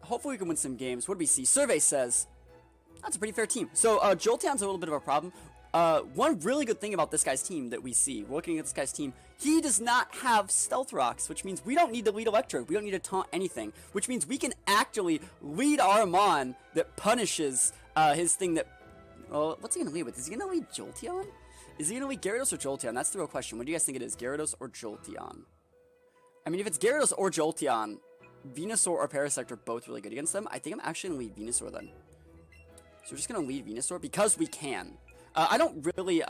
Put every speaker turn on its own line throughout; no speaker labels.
hopefully we can win some games. What do we see? Survey says that's a pretty fair team. So Jolteon's a little bit of a problem. One really good thing about this guy's team that we see, looking at this guy's team, he does not have Stealth Rocks, which means we don't need to lead Electro. We don't need to taunt anything, which means we can actually lead our Mon that punishes his thing that... Well, what's he going to lead with? Is he going to lead Jolteon? Is he going to lead Gyarados or Jolteon? That's the real question. What do you guys think it is, Gyarados or Jolteon? I mean, if it's Gyarados or Jolteon, Venusaur or Parasect are both really good against them. I think I'm actually going to lead Venusaur then. So we're just going to lead Venusaur because we can. I don't really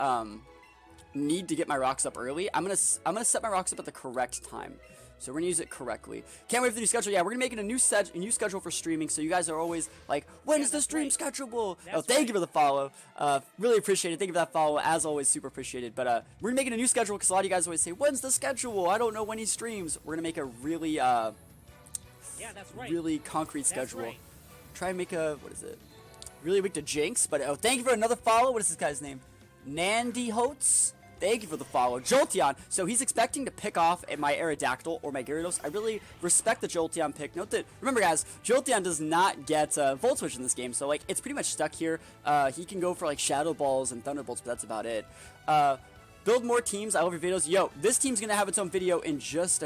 need to get my rocks up early. I'm gonna set my rocks up at the correct time. So we're gonna use it correctly. Can't wait for the new schedule. Yeah, we're gonna make it a new schedule for streaming. So you guys are always like, when is the stream schedulable? Oh, thank you for the follow. Really appreciate it. Thank you for that follow. As always, super appreciated. But we're gonna make it a new schedule because a lot of you guys always say, when's the schedule? I don't know when he streams. We're gonna make a really really concrete schedule. Right. Try and make a, what is it? Really weak to Jinx, but oh, thank you for another follow. What is this guy's name? Nandy Holtz. Thank you for the follow. Jolteon. So he's expecting to pick off at my Aerodactyl or my Gyarados. I really respect the Jolteon pick. Note that, remember guys, Jolteon does not get Volt Switch in this game, so like it's pretty much stuck here. He can go for like Shadow Balls and Thunderbolts, but that's about it. Build more teams. I love your videos. Yo, this team's gonna have its own video in just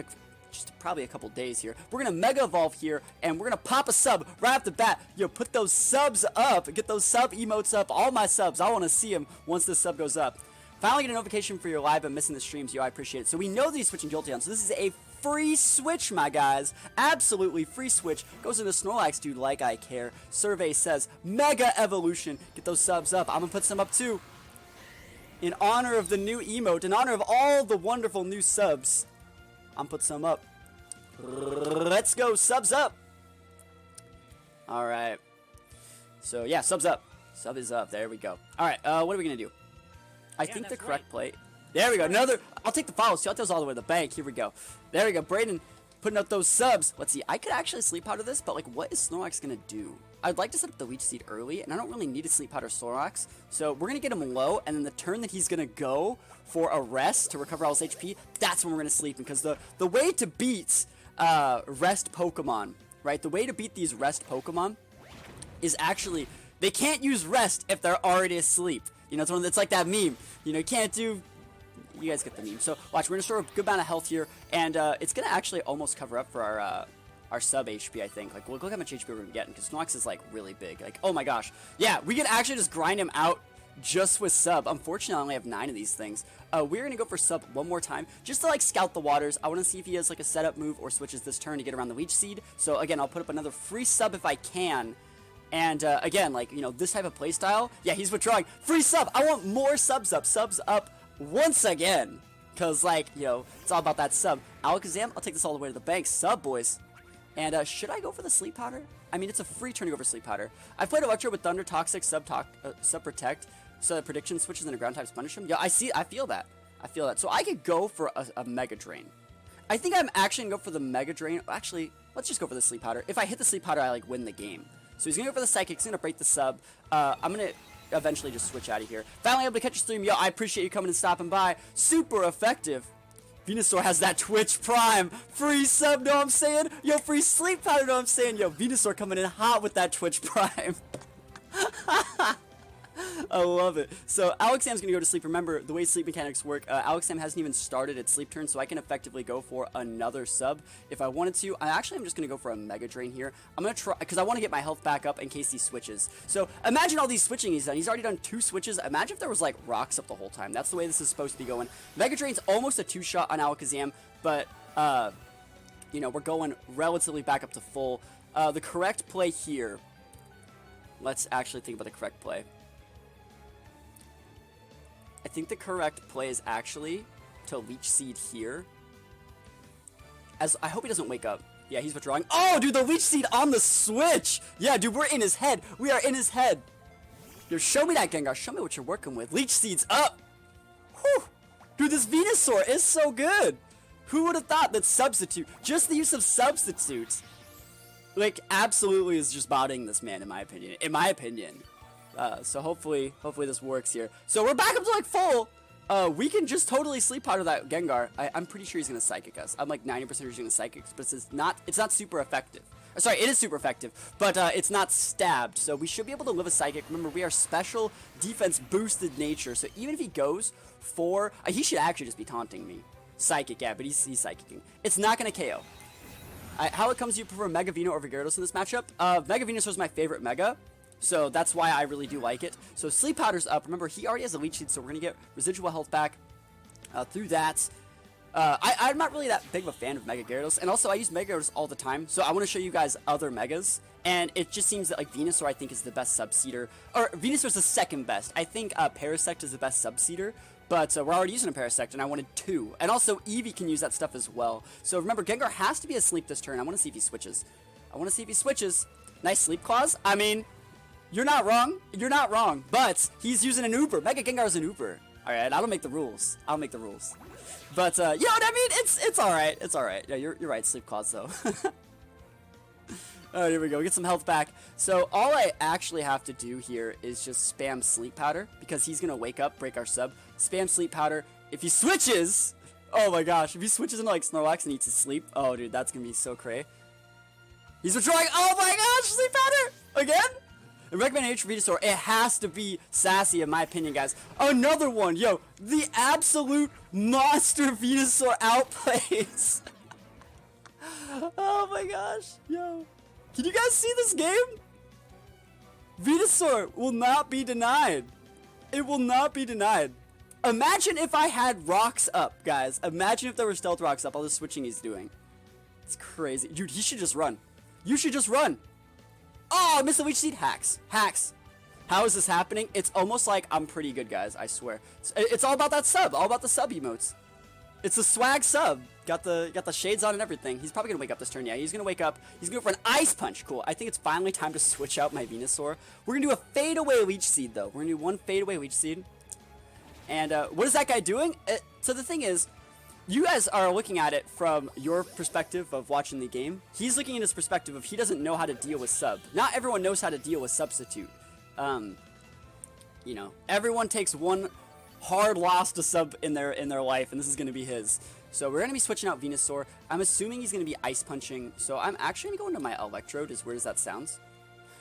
probably a couple days here. We're gonna Mega Evolve here, and we're gonna pop a sub right off the bat. Yo, put those subs up. Get those sub emotes up. All my subs. I want to see them once this sub goes up. Finally get a notification for your live but missing the streams. Yo, I appreciate it. So we know that he's switching Jolteon, so this is a free switch, my guys. Absolutely free switch. Goes into Snorlax, dude, like I care. Survey says Mega Evolution. Get those subs up. I'm gonna put some up too. In honor of the new emote, in honor of all the wonderful new subs, I'm put some up. Let's go, subs up. All right. So yeah, subs up. Sub is up. There we go. All right. What are we gonna do? I think the correct play. There we go. Another. I'll take the follow. See, I'll all the way to the bank. Here we go. There we go. Brayden putting up those subs. Let's see. I could actually sleep powder this, but like, what is Snorlax gonna do? I'd like to set up the Leech Seed early, and I don't really need to sleep powder Snorlax. So we're gonna get him low, and then the turn that he's gonna go for a rest to recover all his HP, that's when we're gonna sleep. Because the way to beat rest Pokemon, right? The way to beat these rest Pokemon is actually they can't use rest if they're already asleep. You know, it's like that meme. You know, you can't do. You guys get the meme. So watch, we're gonna store a good amount of health here, and it's gonna actually almost cover up for our sub HP, I think. Like, look how much HP we're gonna get, because Snorlax is like really big. Like, oh my gosh, yeah, we can actually just grind him out just with sub. Unfortunately, I only have 9 of these things. We're gonna go for sub one more time, just to like scout the waters. I want to see if he has like a setup move or switches this turn to get around the Leech Seed. So again, I'll put up another free sub if I can. And again, like, you know, this type of playstyle, yeah, he's withdrawing. Free sub. I want more subs up once again, because like, you know, it's all about that sub. Alakazam, I'll take this all the way to the bank. Sub, boys. And should I go for the Sleep Powder? I mean, it's a free turn to go for Sleep Powder. I've played Electro with Thunder, Toxic, Sub Protect, so the prediction switches into ground types punish him. Yeah, I feel that. So I could go for a Mega Drain. I think I'm actually gonna go for the Mega Drain. Actually, let's just go for the Sleep Powder. If I hit the Sleep Powder, I like win the game. So he's gonna go for the Psychic. He's gonna break the sub. I'm gonna eventually just switch out of here. Finally able to catch your stream. Yo, I appreciate you coming and stopping by. Super effective. Venusaur has that Twitch Prime. Free sub, know what I'm saying? Yo, free sleep powder, know what I'm saying? Yo, Venusaur coming in hot with that Twitch Prime. I love it. So Alakazam's gonna go to sleep. Remember, the way sleep mechanics work, Alakazam hasn't even started its sleep turn, so I can effectively go for another sub if I wanted to. I'm just gonna go for a Mega Drain here. I'm gonna try, because I want to get my health back up in case he switches. So imagine all these switching he's done. He's already done 2 switches. Imagine if there was like rocks up the whole time. That's the way this is supposed to be going. Mega Drain's almost a 2-shot on Alakazam, but you know, we're going relatively back up to full. The correct play here. Let's actually think about the correct play. I think the correct play is actually to Leech Seed here. As I hope he doesn't wake up. Yeah, he's withdrawing. Oh, dude, the Leech Seed on the switch. Yeah, dude, we're in his head. We are in his head. Yo, show me that, Gengar. Show me what you're working with. Leech Seed's up. Whew. Dude, this Venusaur is so good. Who would have thought that Substitute, just the use of Substitutes, like, absolutely is just bodying this man, in my opinion. So hopefully this works here. So we're back up to like full. We can just totally sleep powder that Gengar. I'm pretty sure he's gonna Psychic us. I'm like 90% sure he's gonna Psychic us, but it's not super effective. Sorry, it is super effective, but it's not stabbed, so we should be able to live a Psychic. Remember, we are special defense boosted nature, so even if he goes for... he should actually just be taunting me. Psychic, yeah, but he's Psychicking. It's not going to KO. How it comes, you prefer Mega Venusaur over Gyarados in this matchup? Mega Venusaur is my favorite Mega, so that's why I really do like it. So Sleep Powder's up. Remember, he already has a Leech Seed, so we're going to get residual health back through that. I'm not really that big of a fan of Mega Gyarados, and also I use Mega Gyarados all the time, so I want to show you guys other Megas, and it just seems that like Venusaur I think is the best Subseeder, or Venusaur's the second best. I think Parasect is the best Subseeder, but we're already using a Parasect, and I wanted 2. And also, Eevee can use that stuff as well. So remember, Gengar has to be asleep this turn. I want to see if he switches. Nice Sleep Claws. I mean, you're not wrong. You're not wrong. But he's using an Uber. Mega Gengar's an Uber. Alright, I don't make the rules. I'll make the rules. But, you know what I mean? It's alright. It's alright. Yeah, you're right. Sleep Claws, though. Alright, here we go. We get some health back. So, all I actually have to do here is just spam Sleep Powder, because he's going to wake up, break our sub. Spam Sleep Powder. If he switches... Oh my gosh. If he switches into, like, Snorlax and eats his sleep... Oh, dude, that's going to be so cray. He's withdrawing... Oh my gosh! Sleep Powder! Again? The recommendation for Venusaur, it has to be Sassy, in my opinion, guys. Another one! Yo, the absolute monster Venusaur outplays. Oh my gosh. Yo. Can you guys see this game? Venusaur will not be denied. It will not be denied. Imagine if I had rocks up, guys. Imagine if there were stealth rocks up, all the switching he's doing. It's crazy. Dude, he should just run. You should just run. Oh, I missed the Leech Seed. Hacks. Hacks. How is this happening? It's almost like I'm pretty good, guys. I swear. It's all about that sub. All about the sub emotes. It's a swag sub. Got the shades on and everything. He's probably gonna wake up this turn. Yeah, he's gonna wake up. He's gonna go for an Ice Punch. Cool. I think it's finally time to switch out my Venusaur. We're gonna do a fadeaway Leech Seed though. We're gonna do one fadeaway Leech Seed. And what is that guy doing? So the thing is, you guys are looking at it from your perspective of watching the game. He's looking at his perspective of he doesn't know how to deal with sub. Not everyone knows how to deal with substitute. You know, everyone takes one hard loss to sub in their life, and this is going to be his. So we're going to be switching out Venusaur. I'm assuming he's going to be Ice Punching, so I'm actually going to go into my Electrode, as weird as that sounds.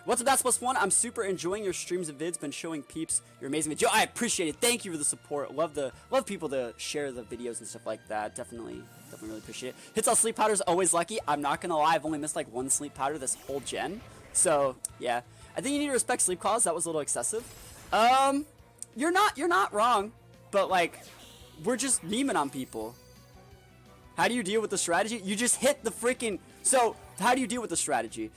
What's up, THATSaPlusONE? I'm super enjoying your streams and vids. Been showing peeps your amazing video. I appreciate it. Thank you for the support. Love people to share the videos and stuff like that. Definitely really appreciate it. Hits all Sleep Powder's always lucky. I'm not gonna lie. I've only missed like one Sleep Powder this whole gen. So yeah, I think you need to respect Sleep Claws. That was a little excessive. You're not wrong, but like, we're just memeing on people. How do you deal with the strategy? You just hit the freaking. So how do you deal with the strategy?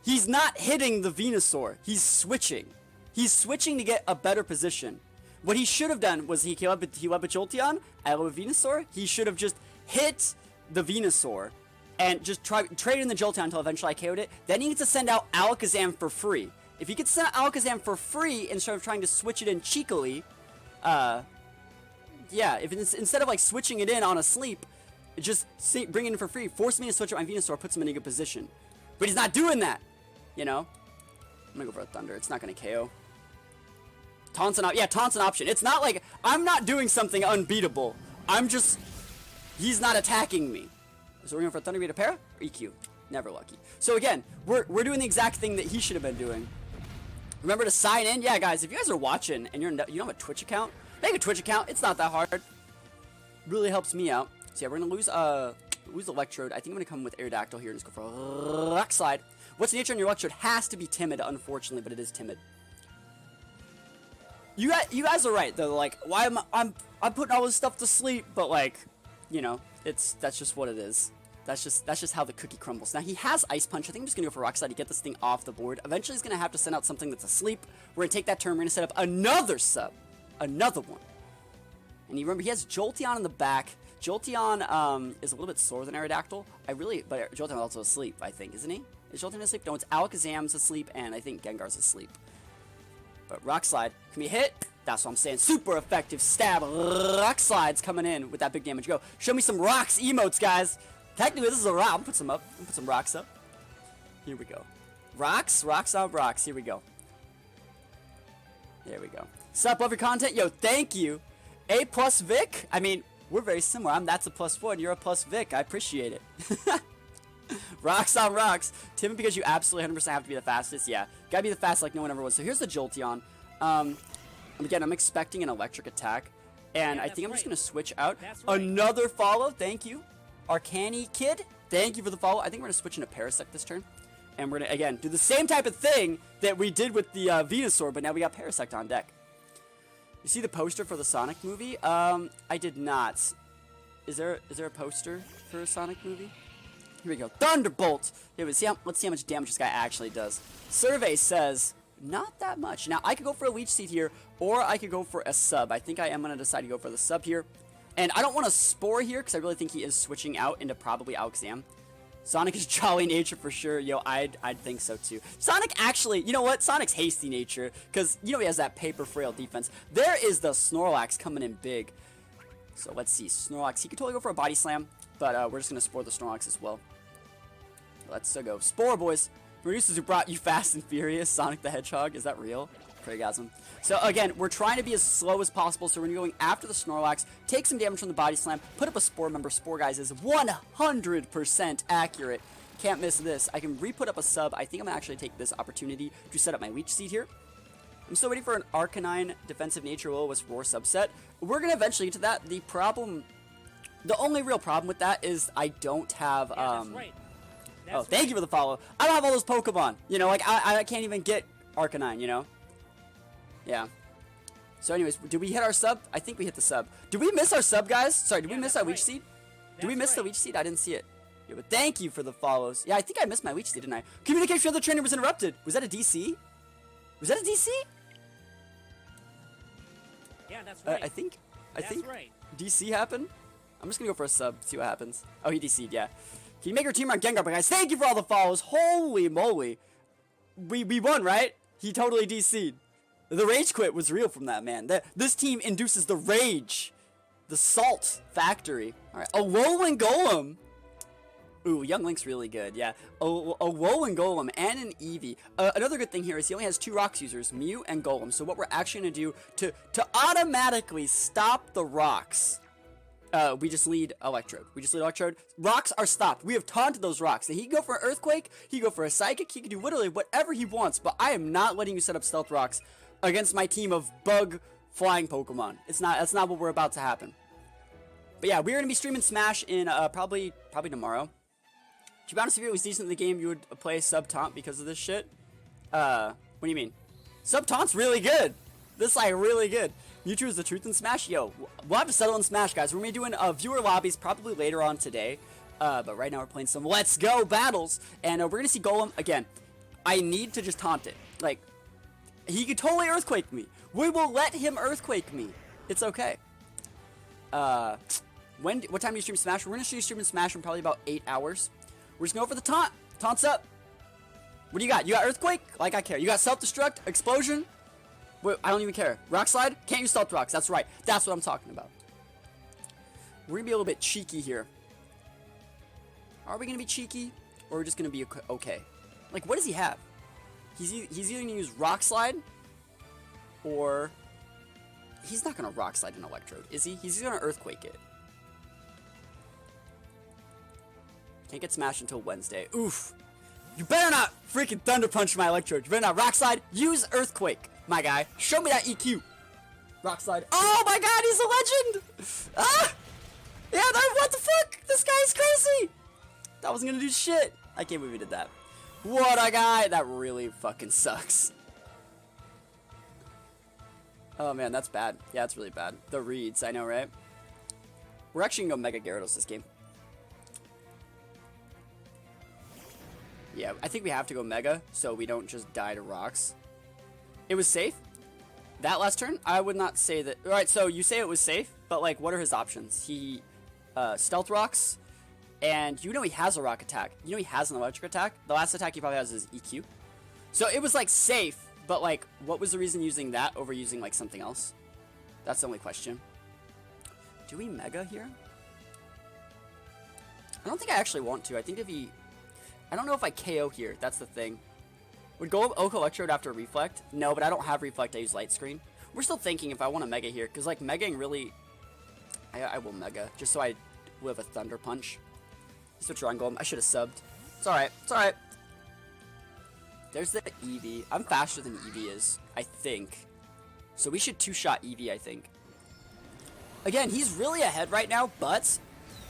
He's not hitting the Venusaur. He's switching. He's switching to get a better position. What he should have done was he went with Jolteon, I love Venusaur. He should have just hit the Venusaur and just trade in the Jolteon until eventually I KO'd it. Then he needs to send out Alakazam for free. If he could send out Alakazam for free instead of trying to switch it in cheekily, yeah, if it's, instead of like switching it in on a sleep, just bring it in for free. Force me to switch out my Venusaur, puts him in a good position. But he's not doing that. You know, I'm gonna go for a Thunder. It's not gonna KO. Taunt's an option. Yeah, Taunt's an option. It's not like I'm not doing something unbeatable. I'm just, he's not attacking me. So we're going for a Thunder Beat a Para or EQ. Never lucky. So again, we're doing the exact thing that he should have been doing. Remember to sign in. Yeah, guys, if you guys are watching and you don't have a Twitch account, make a Twitch account. It's not that hard. Really helps me out. So yeah, we're gonna lose Electrode. I think I'm gonna come with Aerodactyl here and just go for a Rock Slide. What's the nature on your Electrode? Has to be timid, unfortunately, but it is timid. You guys are right though. Like, why am I'm putting all this stuff to sleep? But like, you know, that's just what it is. That's just how the cookie crumbles. Now he has Ice Punch. I think I'm just gonna go for Rock Slide to get this thing off the board. Eventually he's gonna have to send out something that's asleep. We're gonna take that turn. We're gonna set up another sub, another one. And you remember he has Jolteon in the back. Jolteon is a little bit slower than Aerodactyl. but Jolteon is also asleep, I think, isn't he? Is Jolteon asleep? No, it's Alakazam's asleep, and I think Gengar's asleep. But Rock Slide can be hit. That's what I'm saying. Super effective stab. Rock Slide's coming in with that big damage. Go. Show me some rocks emotes, guys. Technically, this is a rock. I'm gonna put some up. I'm gonna put some rocks up. Here we go. Rocks on rocks. Here we go. There we go. Sup, love your content. Yo, thank you. A plus Vic. I mean, we're very similar. That's a +1. You're a plus Vic. I appreciate it. Rocks on rocks. Tim and Pikachu absolutely 100% have to be the fastest. Yeah, gotta be the fastest like no one ever was. So here's the Jolteon. Again, I'm expecting an electric attack. And I think I'm just going to switch out. Another follow. Thank you. Arcani Kid. Thank you for the follow. I think we're going to switch into Parasect this turn. And we're going to, again, do the same type of thing that we did with the Venusaur, but now we got Parasect on deck. You see the poster for the Sonic movie? I did not. Is there a poster for a Sonic movie? Here we go. Thunderbolt! Here, let's see how much damage this guy actually does. Survey says, not that much. Now, I could go for a Leech Seed here, or I could go for a sub. I think I am going to decide to go for the sub here. And I don't want to Spore here, because I really think he is switching out into probably Alakazam. Sonic is jolly nature for sure. Yo, I'd think so too. Sonic actually, you know what? Sonic's hasty nature, because, you know, he has that paper frail defense. There is the Snorlax coming in big. So let's see. Snorlax, he could totally go for a Body Slam, but we're just going to Spore the Snorlax as well. Let's go. Spore, boys. Producers who brought you Fast and Furious, Sonic the Hedgehog. Is that real? Craigasm. So again, we're trying to be as slow as possible, so we're going after the Snorlax, take some damage from the Body Slam, put up a Spore. Remember, Spore, guys, is 100% accurate. Can't miss this. I can re-put up a sub. I think I'm going to actually take this opportunity to set up my Leech Seed here. I'm still waiting for an Arcanine Defensive Nature Will-O-Wisp Roar subset. We're going to eventually get to that. The only real problem with that is I don't have...
That's right.
Oh, thank you for the follow. I don't have all those Pokemon. You know, like, I can't even get Arcanine, you know? Yeah. So anyways, did we hit our sub? I think we hit the sub. Did we miss our sub, guys? Sorry, did we miss our Leech Seed? Did we miss the Leech Seed? I didn't see it. Yeah, but thank you for the follows. Yeah, I think I missed my Leech Seed, didn't I? Communication with the trainer was interrupted. Was that a DC? Was that a DC?
Yeah, that's right.
I think
right.
DC happened. I'm just gonna go for a sub, see what happens. Oh, he DC'd, yeah. Can you make your team run Gengar? But guys, thank you for all the follows. Holy moly. We won, right? He totally DC'd. The rage quit was real from that man. This team induces the rage. The salt factory. Alright, a Alolan Golem. Ooh, Young Link's really good, yeah. A Alolan Golem and an Eevee. Another good thing here is he only has 2 Rocks users, Mew and Golem. So what we're actually going to do to automatically stop the Rocks, we just lead Electrode. Rocks are stopped. We have taunted those Rocks. And he can go for an Earthquake, he can go for a Psychic, he can do literally whatever he wants, but I am not letting you set up Stealth Rocks against my team of bug flying Pokemon. That's not what we're about to happen. But yeah, we're going to be streaming Smash in probably tomorrow. To be honest, if it was decent in the game, you would play Sub Taunt because of this shit. What do you mean? Sub Taunt's really good. This is like really good. Mewtwo is the truth in Smash? Yo, we'll have to settle in Smash, guys. We're going to be doing viewer lobbies probably later on today. But right now we're playing some Let's Go battles. And we're going to see Golem. Again, I need to just taunt it. Like, he could totally Earthquake me. We will let him Earthquake me. It's okay. What time do you stream Smash? We're going to stream Smash in probably about 8 hours. We're just going for the taunt. Taunt's up. What do you got? You got Earthquake? Like I care. You got Self-Destruct? Explosion? Wait, I don't even care. Rock Slide? Can't use Stealth Rocks. That's right. That's what I'm talking about. We're going to be a little bit cheeky here. Are we going to be cheeky? Or are we just going to be okay? Like, what does he have? He's either going to use Rock Slide, or he's not going to Rock Slide an Electrode, is he? He's going to Earthquake it. Can't get smashed until Wednesday. Oof. You better not freaking Thunder Punch my Electrode. You better not Rock Slide. Use Earthquake, my guy. Show me that EQ. Rock Slide. Oh my god, he's a legend! Ah! Yeah, what the fuck? This guy's crazy! That wasn't gonna do shit. I can't believe we did that. What a guy! That really fucking sucks. Oh man, that's bad. Yeah, that's really bad. The reads, I know, right? We're actually gonna go Mega Gyarados this game. Yeah, I think we have to go Mega, so we don't just die to Rocks. It was safe? That last turn? I would not say that. Alright, so you say it was safe, but like, what are his options? He, Stealth Rocks, and you know he has a Rock attack. You know he has an Electric attack. The last attack he probably has is EQ. So it was like safe, but like, what was the reason using that over using like something else? That's the only question. Do we Mega here? I don't think I actually want to. I think if he... I don't know if I KO here. That's the thing. Would go Oak Electrode after Reflect? No, but I don't have Reflect. I use Light Screen. We're still thinking if I want to Mega here, because like Megaing really... I will Mega, just so I will have a Thunder Punch. Switch around Golem. I should have subbed. It's alright. It's alright. There's the Eevee. I'm faster than Eevee is, I think. So we should two-shot Eevee, I think. Again, he's really ahead right now, but...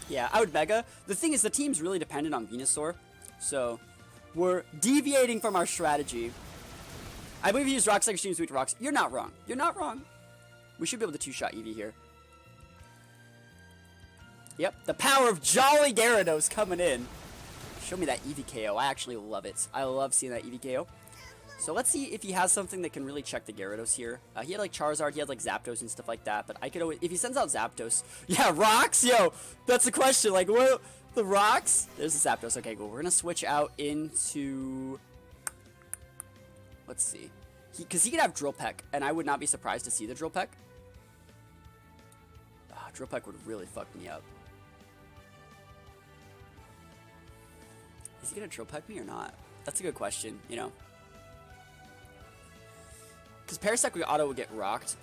yeah, I would Mega. The thing is, the team's really dependent on Venusaur. So, we're deviating from our strategy. I believe he used Rock Slide Extreme Sweet Rocks. You're not wrong. You're not wrong. We should be able to two-shot Eevee here. Yep, the power of Jolly Gyarados coming in. Show me that Eevee KO. I actually love it. I love seeing that Eevee KO. So let's see if he has something that can really check the Gyarados here. He had like Charizard, he had like Zapdos and stuff like that, but I could always, if he sends out Zapdos, yeah, rocks, yo, that's the question, like, what, the rocks? There's the Zapdos, okay, cool, we're gonna switch out into, let's see, because he could have Drill Peck, and I would not be surprised to see the Drill Peck. Drill Peck would really fuck me up. Is he gonna Drill Peck me or not? That's a good question, you know. Because Parasect Auto would get rocked.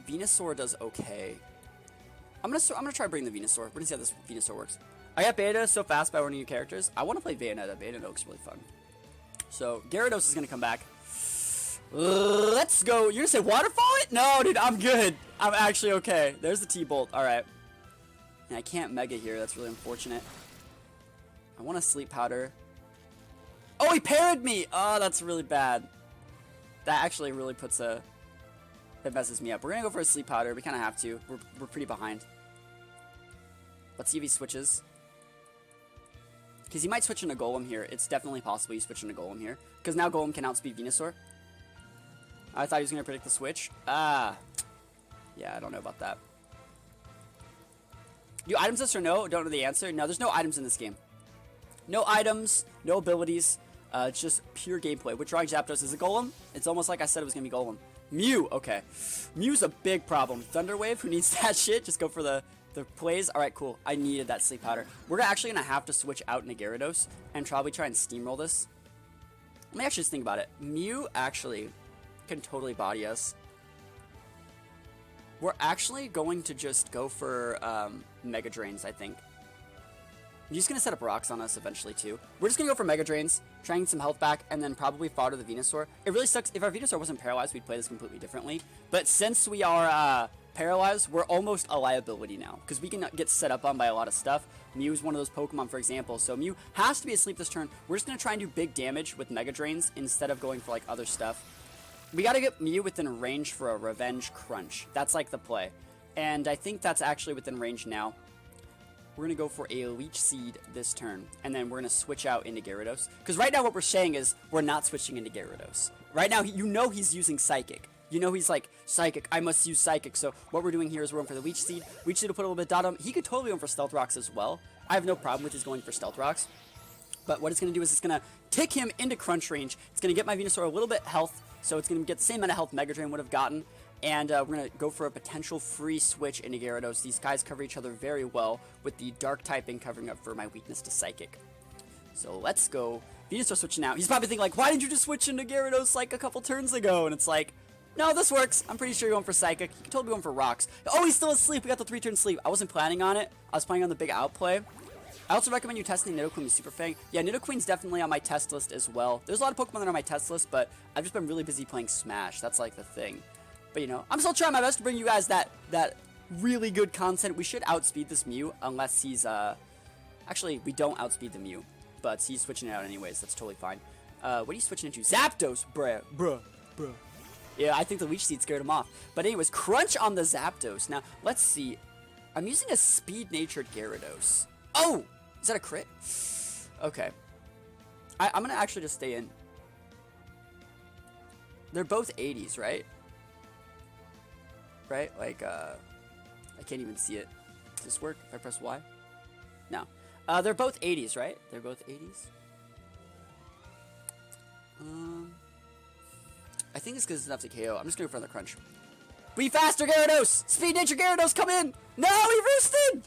Venusaur does okay. I'm gonna try bringing the Venusaur. We're gonna see how this Venusaur works. I got Beta so fast by one of your characters. I want to play Bayonetta. Bayonetta looks really fun. So Gyarados is gonna come back. Let's go. You're gonna say Waterfall it? No, dude, I'm good. I'm actually okay. There's the T-Bolt. All right. And I can't Mega here. That's really unfortunate. I want a Sleep Powder. Oh, he parried me. Oh, that's really bad. That actually really puts a... that messes me up. We're going to go for a Sleep Powder. We kind of have to. We're pretty behind. Let's see if he switches. Because he might switch into Golem here. It's definitely possible he switch into Golem here. Because now Golem can outspeed Venusaur. I thought he was going to predict the switch. Ah. Yeah, I don't know about that. Do items this or no? Don't know the answer. No, there's no items in this game. No items. No abilities. It's just pure gameplay. Withdrawing Zapdos is a Golem. It's almost like I said it was going to be Golem. Mew, okay. Mew's a big problem. Thunder Wave, who needs that shit? Just go for the plays. Alright, cool. I needed that Sleep Powder. We're actually going to have to switch out into Gyarados and probably try and steamroll this. Let me actually just think about it. Mew actually can totally body us. We're actually going to just go for Mega Drains, I think. I'm just going to set up rocks on us eventually, too. We're just going to go for Mega Drains, try and get some health back, and then probably fodder the Venusaur. It really sucks. If our Venusaur wasn't paralyzed, we'd play this completely differently. But since we are paralyzed, we're almost a liability now, because we can get set up on by a lot of stuff. Mew is one of those Pokemon, for example, so Mew has to be asleep this turn. We're just going to try and do big damage with Mega Drains instead of going for, like, other stuff. We got to get Mew within range for a Revenge Crunch. That's, like, the play. And I think that's actually within range now. We're going to go for a Leech Seed this turn, and then we're going to switch out into Gyarados. Because right now what we're saying is we're not switching into Gyarados. Right now, you know he's using Psychic. You know he's like, Psychic, I must use Psychic. So what we're doing here is we're going for the Leech Seed. Leech Seed will put a little bit of dot on him. He could totally go for Stealth Rocks as well. I have no problem with his going for Stealth Rocks. But what it's going to do is it's going to tick him into Crunch range. It's going to get my Venusaur a little bit health, so it's going to get the same amount of health Mega Drain would have gotten. And we're going to go for a potential free switch into Gyarados. These guys cover each other very well, with the Dark typing covering up for my weakness to Psychic. So let's go. Venusaur switching out. He's probably thinking like, why didn't you just switch into Gyarados like a couple turns ago? And it's like, no, this works. I'm pretty sure you're going for Psychic. You can totally be going for Rocks. Oh, he's still asleep. We got the 3-turn sleep. I wasn't planning on it. I was planning on the big outplay. I also recommend you testing Nidoqueen with Super Fang. Yeah, Nidoqueen's definitely on my test list as well. There's a lot of Pokemon that are on my test list, but I've just been really busy playing Smash. That's like the thing. But, you know, I'm still trying my best to bring you guys that really good content. We should outspeed this Mew, unless he's, actually, we don't outspeed the Mew, but he's switching it out anyways. That's totally fine. What are you switching into? Zapdos, bruh. Yeah, I think the Leech Seed scared him off. But anyways, Crunch on the Zapdos. Now, let's see. I'm using a Speed-Natured Gyarados. Oh! Is that a crit? Okay. I'm gonna actually just stay in. They're both 80s, right? Right? Like, I can't even see it. Does this work if I press Y? No. They're both 80s, right? They're both 80s? I think it's because it's enough to KO. I'm just going for the Crunch. Be faster, Gyarados! Speed Nature Gyarados, come in! No, he roosted!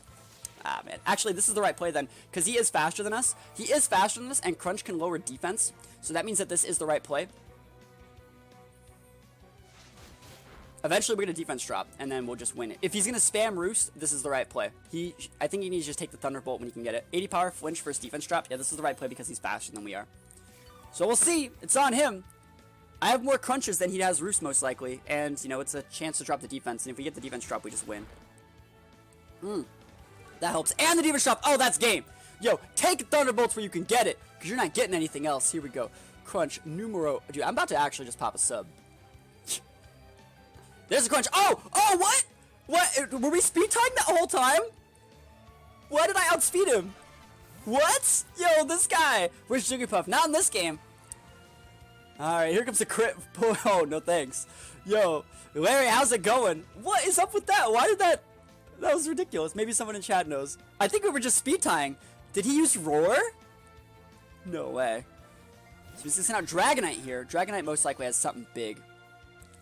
Ah, man. Actually, this is the right play then, because he is faster than us. He is faster than us, and Crunch can lower defense. So that means that this is the right play. Eventually, we're going to defense drop, and then we'll just win it. If he's going to spam Roost, this is the right play. I think he needs to just take the Thunderbolt when he can get it. 80 power, flinch, first defense drop. Yeah, this is the right play because he's faster than we are. So we'll see. It's on him. I have more crunches than he has Roost, most likely. And, you know, it's a chance to drop the defense. And if we get the defense drop, we just win. That helps. And the defense drop. Oh, that's game. Yo, take Thunderbolts where you can get it, because you're not getting anything else. Here we go. Crunch, numero. Dude, I'm about to actually just pop a sub. There's a crunch. Oh, what? What? Were we speed tying that whole time? Why did I outspeed him? What? Yo, this guy. Where's Jigglypuff? Not in this game. Alright, here comes the crit. Oh, no thanks. Yo, Larry, how's it going? What is up with that? Why did that... That was ridiculous. Maybe someone in chat knows. I think we were just speed tying. Did he use Roar? No way. So he's gonna send out Dragonite here. Dragonite most likely has something big.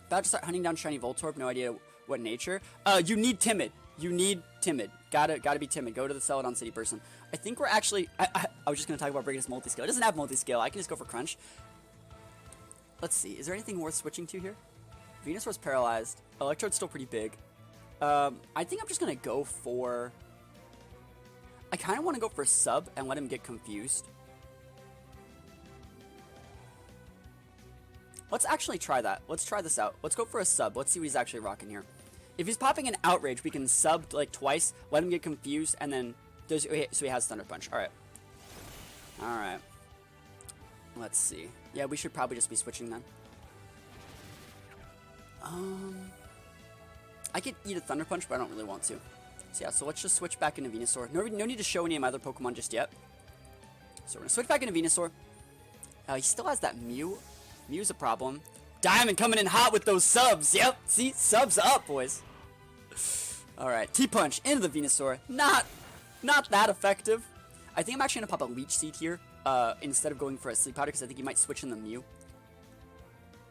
About to start hunting down Shiny Voltorb. No idea what nature. You need Timid. You need Timid. Gotta be Timid. Go to the Celadon City person. I think we're actually... I was just gonna talk about bringing his multi-scale. It doesn't have multi-scale. I can just go for Crunch. Let's see. Is there anything worth switching to here? Venusaur's paralyzed. Electrode's still pretty big. I think I'm just gonna go for... I kind of want to go for Sub and let him get confused. Let's actually try that. Let's try this out. Let's go for a Sub. Let's see what he's actually rocking here. If he's popping an Outrage, we can Sub like twice, let him get confused, and then... so he has Thunder Punch. Alright. Alright. Let's see. Yeah, we should probably just be switching then. I could eat a Thunder Punch, but I don't really want to. So yeah, so let's just switch back into Venusaur. No need to show any of my other Pokemon just yet. So we're going to switch back into Venusaur. He still has that Mew. Mew's a problem. Diamond coming in hot with those subs. Yep, see? Subs up, boys. Alright, T-Punch into the Venusaur. Not that effective. I think I'm actually going to pop a Leech Seed here instead of going for a Sleep Powder, because I think he might switch in the Mew.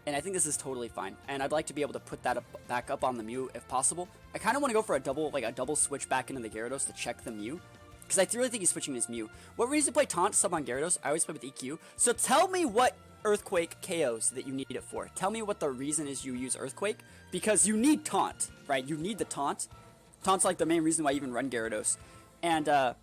And I think this is totally fine. And I'd like to be able to put that back up on the Mew if possible. I kind of want to go for a double switch back into the Gyarados to check the Mew, because I really think he's switching his Mew. What reason to play Taunt sub on Gyarados? I always play with EQ. So tell me what Earthquake KOs that you need it for. Tell me what the reason is you use Earthquake, because you need Taunt, right? You need the Taunt. Taunt's like the main reason why you even run Gyarados. And the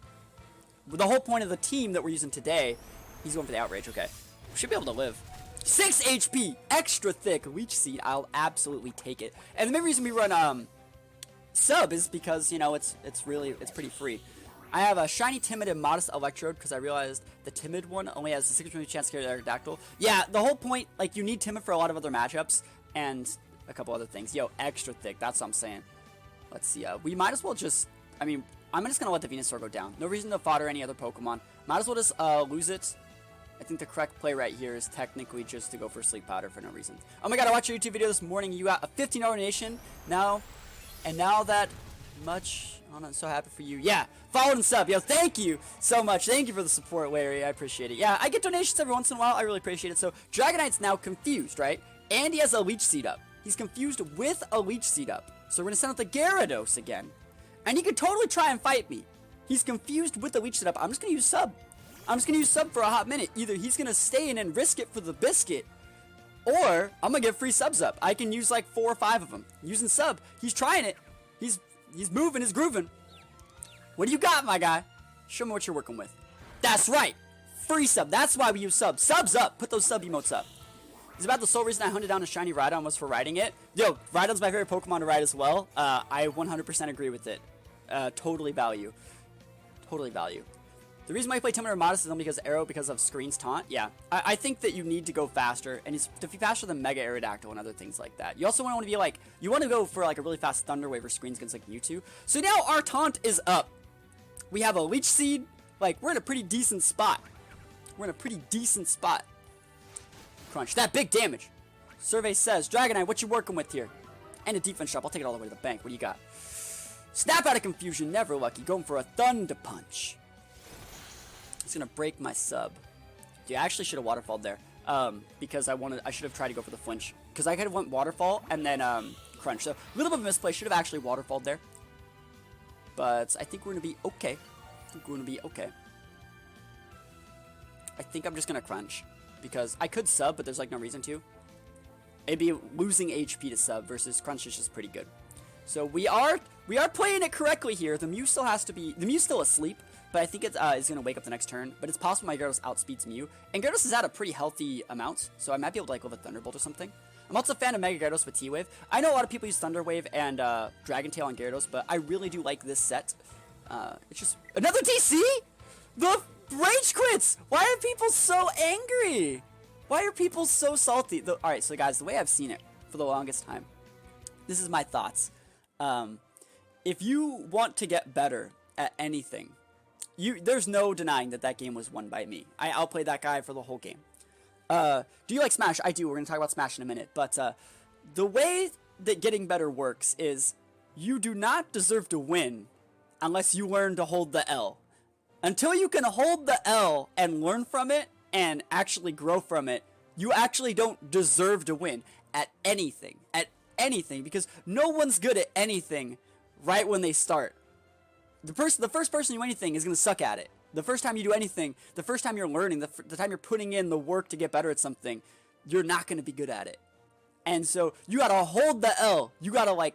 whole point of the team that we're using today, he's going for the Outrage. Okay, we should be able to live. 6 HP, extra thick Leech Seed. I'll absolutely take it. And the main reason we run Sub is because, you know, it's pretty free. I have a Shiny, Timid, and Modest Electrode because I realized the Timid one only has a 6% chance to carry the Aerodactyl. Yeah, the whole point, like, you need Timid for a lot of other matchups and a couple other things. Yo, extra thick, that's what I'm saying. Let's see, we might as well just, I mean, I'm just going to let the Venusaur go down. No reason to fodder any other Pokemon. Might as well just lose it. I think the correct play right here is technically just to go for Sleep Powder for no reason. Oh my god, I watched your YouTube video this morning. You got a 15 donation now. And now that much, I'm so happy for you. Yeah, follow and sub. Yo, thank you so much. Thank you for the support, Larry. I appreciate it. Yeah, I get donations every once in a while. I really appreciate it. So Dragonite's now confused, right? And he has a Leech Seed up. He's confused with a Leech Seed up. So we're going to send out the Gyarados again. And he could totally try and fight me. He's confused with the Leech Seed up. I'm just going to use Sub. I'm just going to use Sub for a hot minute. Either he's going to stay in and risk it for the biscuit, or I'm going to get free subs up. I can use like 4 or 5 of them. Using Sub. He's trying it. He's moving. He's grooving. What do you got, my guy? Show me what you're working with. That's right. Free sub. That's why we use Sub. Subs up. Put those sub emotes up. It's about the sole reason I hunted down a shiny Rhydon was for riding it. Yo, Rhydon's my favorite Pokemon to ride as well. I 100% agree with it. Totally value. Totally value. The reason why I play Timid or Modest is only because of Screen's Taunt. Yeah, I think that you need to go faster, and it's to be faster than Mega Aerodactyl and other things like that. You also want to be like, you want to go for like a really fast Thunder Wave or Screens against like Mewtwo. So now our Taunt is up. We have a Leech Seed. Like, we're in a pretty decent spot. We're in a pretty decent spot. Crunch. That big damage. Survey says, Dragonite, what you working with here? And a defense shop. I'll take it all the way to the bank. What do you got? Snap out of confusion. Never lucky. Going for a Thunder Punch. It's gonna break my sub. Dude, I actually should have waterfalled there. Because I should have tried to go for the flinch. Because I could have went waterfall and then crunch. So a little bit of a misplay. Should have actually waterfalled there. But I think we're gonna be okay. I think I'm just gonna crunch. Because I could sub, but there's like no reason to. it'd be losing HP to sub versus Crunch is just pretty good. So we are playing it correctly here. The Mew's still asleep, but I think it's gonna wake up the next turn. But it's possible my Gyarados outspeeds Mew, and Gyarados is at a pretty healthy amount, so I might be able to like live a Thunderbolt or something. I'm also a fan of Mega Gyarados with T-Wave. I know a lot of people use Thunder Wave and Dragon Tail on Gyarados, but I really do like this set. It's just another DC. The rage quits. Why are people so angry? Why are people so salty? All right, so guys, the way I've seen it for the longest time, this is my thoughts. If you want to get better at anything, there's no denying that game was won by me. I outplayed that guy for the whole game. Do you like Smash? I do. We're going to talk about Smash in a minute. But the way that getting better works is you do not deserve to win unless you learn to hold the L. Until you can hold the L and learn from it and actually grow from it, you actually don't deserve to win at anything. At anything. Because no one's good at anything right when they start. The first person you do anything is going to suck at it. The first time you do anything, the first time you're learning, the time you're putting in the work to get better at something, you're not going to be good at it. And so you got to hold the L. You got to like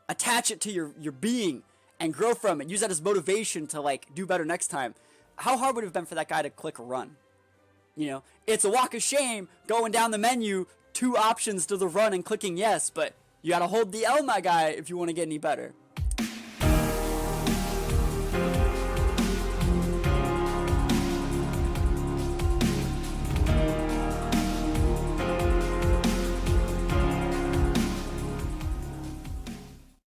attach it to your being and grow from it. Use that as motivation to like do better next time. How hard would it have been for that guy to click run? You know, it's a walk of shame going down the menu, 2 options to the run and clicking yes, but you got to hold the L, my guy, if you want to get any better.